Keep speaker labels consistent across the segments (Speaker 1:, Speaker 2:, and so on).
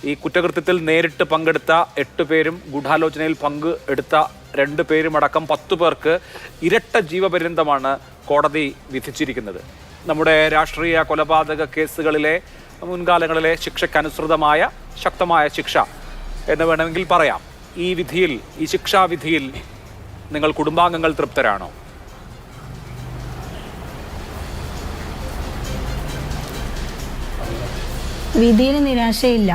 Speaker 1: ഈ കുറ്റകൃത്യത്തിൽ നേരിട്ട് പങ്കെടുത്ത 8 പേരും ഗൂഢാലോചനയിൽ പങ്കെടുത്ത 2 പേരും അടക്കം 10 പേർക്ക് ഇരട്ട ജീവപര്യന്തമാണ് കോടതി വിധിച്ചിരിക്കുന്നത്. നമ്മുടെ രാഷ്ട്രീയ കൊലപാതക കേസുകളിലെ മുൻകാലങ്ങളിലെ ശിക്ഷയ്ക്കനുസൃതമായ ശക്തമായ ശിക്ഷ എന്ന് വേണമെങ്കിൽ പറയാം. ഈ ശിക്ഷാവിധിയിൽ നിങ്ങൾ കുടുംബാംഗങ്ങൾ തൃപ്തരാണോ?
Speaker 2: വിധിയിൽ നിരാശയില്ല,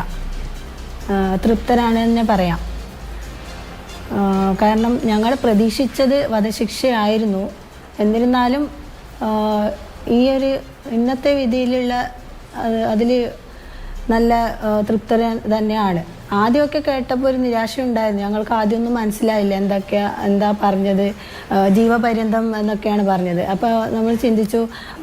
Speaker 2: തൃപ്തരാണ് തന്നെ പറയാം. കാരണം ഞങ്ങൾ പ്രതീക്ഷിച്ചത് വധശിക്ഷയായിരുന്നു. എന്നിരുന്നാലും ഇന്നത്തെ വിധിയിലുള്ള അതിൽ നല്ല തൃപ്തര തന്നെയാണ്. ആദ്യമൊക്കെ കേട്ടപ്പോൾ ഒരു നിരാശ ഉണ്ടായിരുന്നു. ഞങ്ങൾക്ക് ആദ്യമൊന്നും മനസ്സിലായില്ല എന്താ പറഞ്ഞത്, ജീവപര്യന്തം എന്നൊക്കെയാണ് പറഞ്ഞത്. അപ്പോൾ നമ്മൾ ചിന്തിച്ചു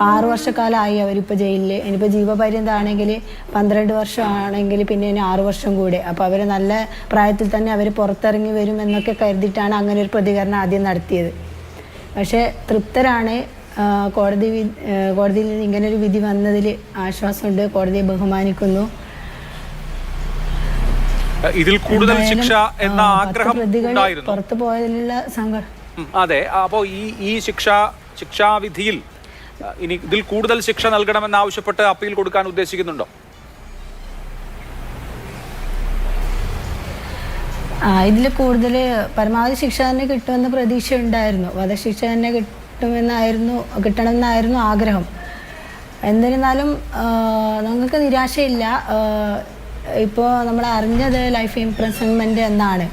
Speaker 2: 6 വർഷക്കാലമായി അവരിപ്പോൾ ജയിലിൽ, ഇനിയിപ്പോൾ ജീവപര്യന്തം ആണെങ്കിൽ 12 വർഷം ആണെങ്കിൽ പിന്നെ ഇനി 6 വർഷം കൂടെ. അപ്പോൾ അവർ നല്ല പ്രായത്തിൽ തന്നെ അവർ പുറത്തിറങ്ങി വരും എന്നൊക്കെ കരുതിയിട്ടാണ് അങ്ങനെ ഒരു പ്രതികരണം ആദ്യം നടത്തിയത്. പക്ഷേ തൃപ്തരാണ്. കോടതിയിൽ ഇങ്ങനൊരു വിധി വന്നതിൽ ആശ്വാസമുണ്ട്. കോടതിയെ ബഹുമാനിക്കുന്നു.
Speaker 1: ഇതിൽ കൂടുതൽ ശിക്ഷ എന്ന ആഗ്രഹം ഉണ്ടായിരുന്നു.
Speaker 2: പുറത്തു പോയതിലുള്ള സങ്കടം.
Speaker 1: അതെ, അപ്പോൾ ഈ ശിക്ഷാവിധിയിൽ ഇനി ഇതിൽ കൂടുതൽ ശിക്ഷ നൽകണമെന്ന് ആവശ്യപ്പെട്ട് അപ്പീൽ കൊടുക്കാൻ ഉദ്ദേശിക്കുന്നുണ്ടോ?
Speaker 2: ഇതിൽ കൂടുതൽ പരമാവധി ശിക്ഷ തന്നെ കിട്ടുമെന്ന് പ്രതീക്ഷ ഉണ്ടായിരുന്നു. വധശിക്ഷ തന്നെ കിട്ടണമെന്നായിരുന്നു ആഗ്രഹം. എന്നിരുന്നാലും ഞങ്ങൾക്ക് നിരാശയില്ല. ഇപ്പോൾ നമ്മൾ അറിഞ്ഞത് ലൈഫ് ഇംപ്രിസൺമെൻറ്റ് എന്നാണ്.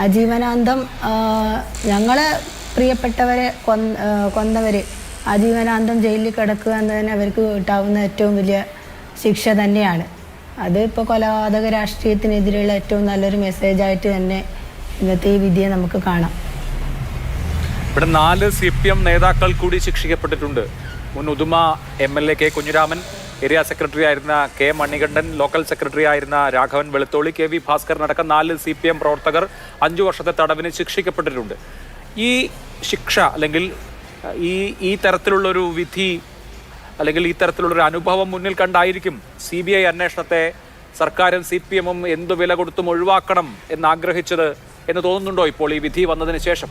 Speaker 2: ആജീവനാന്തം ഞങ്ങളെ പ്രിയപ്പെട്ടവരെ കൊന്നവർ ആജീവനാന്തം ജയിലിൽ കിടക്കുക എന്ന് തന്നെ അവർക്ക് കിട്ടാവുന്ന ഏറ്റവും വലിയ ശിക്ഷ തന്നെയാണ്. അത് ഇപ്പോൾ കൊലപാതക രാഷ്ട്രീയത്തിനെതിരെയുള്ള ഏറ്റവും നല്ലൊരു മെസ്സേജായിട്ട് തന്നെ ഇന്നത്തെ ഈ വിധിയെ നമുക്ക് കാണാം.
Speaker 1: ഇവിടെ 4 CPM നേതാക്കൾ കൂടി ശിക്ഷിക്കപ്പെട്ടിട്ടുണ്ട്. മുൻ Uduma MLA K Kunhiraman, area secretary ആയിരുന്ന കെ മണികണ്ഠൻ, ലോക്കൽ സെക്രട്ടറി ആയിരുന്ന രാഘവൻ വെളുത്തോളി, KV ഭാസ്കരൻ അടക്കം 4 CPM പ്രവർത്തകർ 5 വർഷത്തെ തടവിന് ശിക്ഷിക്കപ്പെട്ടിട്ടുണ്ട്. ഈ ശിക്ഷ അല്ലെങ്കിൽ ഈ തരത്തിലുള്ളൊരു വിധി അല്ലെങ്കിൽ ഈ തരത്തിലുള്ളൊരു അനുഭവം മുന്നിൽ കണ്ടായിരിക്കും CBI അന്വേഷണത്തെ സർക്കാരും CPM-ഉം എന്തു വില കൊടുത്തും ഒഴിവാക്കണം എന്നാഗ്രഹിച്ചത് എന്ന് തോന്നുന്നുണ്ടോ ഇപ്പോൾ ഈ വിധി വന്നതിന് ശേഷം?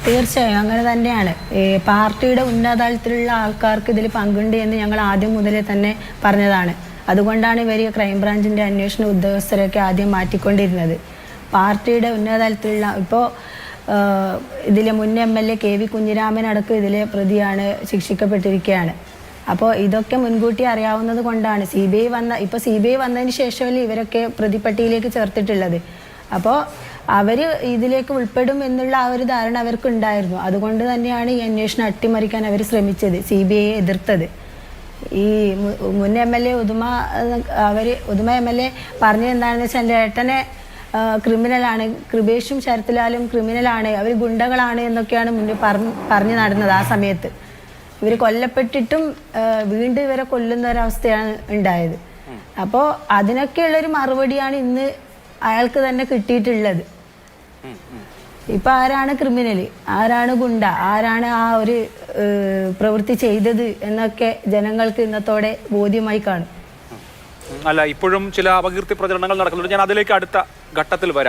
Speaker 2: തീർച്ചയായും അങ്ങനെ തന്നെയാണ്. പാർട്ടിയുടെ ഉന്നതതലത്തിലുള്ള ആൾക്കാർക്ക് ഇതിൽ പങ്കുണ്ട് എന്ന് ഞങ്ങൾ ആദ്യം മുതലേ തന്നെ പറഞ്ഞതാണ്. അതുകൊണ്ടാണ് ഇവർ ക്രൈംബ്രാഞ്ചിൻ്റെ അന്വേഷണ ഉദ്യോഗസ്ഥരൊക്കെ ആദ്യം മാറ്റിക്കൊണ്ടിരുന്നത്. പാർട്ടിയുടെ ഉന്നതതലത്തിലുള്ള ഇപ്പോൾ ഇതിലെ മുൻ MLA KV കുഞ്ഞിരാമൻ അടക്കം ഇതിലെ പ്രതിയാണ്, ശിക്ഷിക്കപ്പെട്ടിരിക്കുകയാണ്. അപ്പോൾ ഇതൊക്കെ മുൻകൂട്ടി അറിയാവുന്നത് കൊണ്ടാണ് CBI വന്നതിന് ശേഷമല്ലേ ഇവരൊക്കെ പ്രതിപ്പട്ടികയിലേക്ക് ചേർത്തിട്ടുള്ളത്. അപ്പോൾ അവർ ഇതിലേക്ക് ഉൾപ്പെടും എന്നുള്ള ആ ഒരു ധാരണ അവർക്കുണ്ടായിരുന്നു. അതുകൊണ്ട് തന്നെയാണ് ഈ അന്വേഷണം അട്ടിമറിക്കാൻ അവർ ശ്രമിച്ചത്, CBIയെ എതിർത്തത്. ഈ മുൻ MLA ഉദുമ MLA പറഞ്ഞത് എന്താണെന്ന് വെച്ചാൽ എൻ്റെ ഏട്ടനെ ക്രിമിനലാണ്, കൃപേഷും ശരത്ലാലും ക്രിമിനലാണ്, അവർ ഗുണ്ടകളാണ് എന്നൊക്കെയാണ് മുന്നിൽ പറഞ്ഞു നടന്നത്. ആ സമയത്ത് ഇവർ കൊല്ലപ്പെട്ടിട്ടും വീണ്ടും ഇവരെ കൊല്ലുന്ന ഒരവസ്ഥയാണ് ഉണ്ടായത്. അപ്പോൾ അതിനൊക്കെയുള്ളൊരു മറുപടിയാണ് ഇന്ന് അയാൾക്ക് തന്നെ കിട്ടിയിട്ടുള്ളത്. ഇപ്പൊ ആരാണ് ക്രിമിനൽ, ആരാണ് ഗുണ്ട, ആരാണ് ആ ഒരു പ്രവൃത്തി ചെയ്തത് എന്നൊക്കെ ജനങ്ങൾക്ക് ഇന്നത്തോടെ ബോധ്യമായി കാണും.
Speaker 1: അല്ല, ഇപ്പോഴും ചില അപകീർത്തി പ്രചരണങ്ങൾ നടക്കുന്നുണ്ട്. ഞാൻ അതിലേക്ക് അടുത്ത ഘട്ടത്തിൽ വരാം.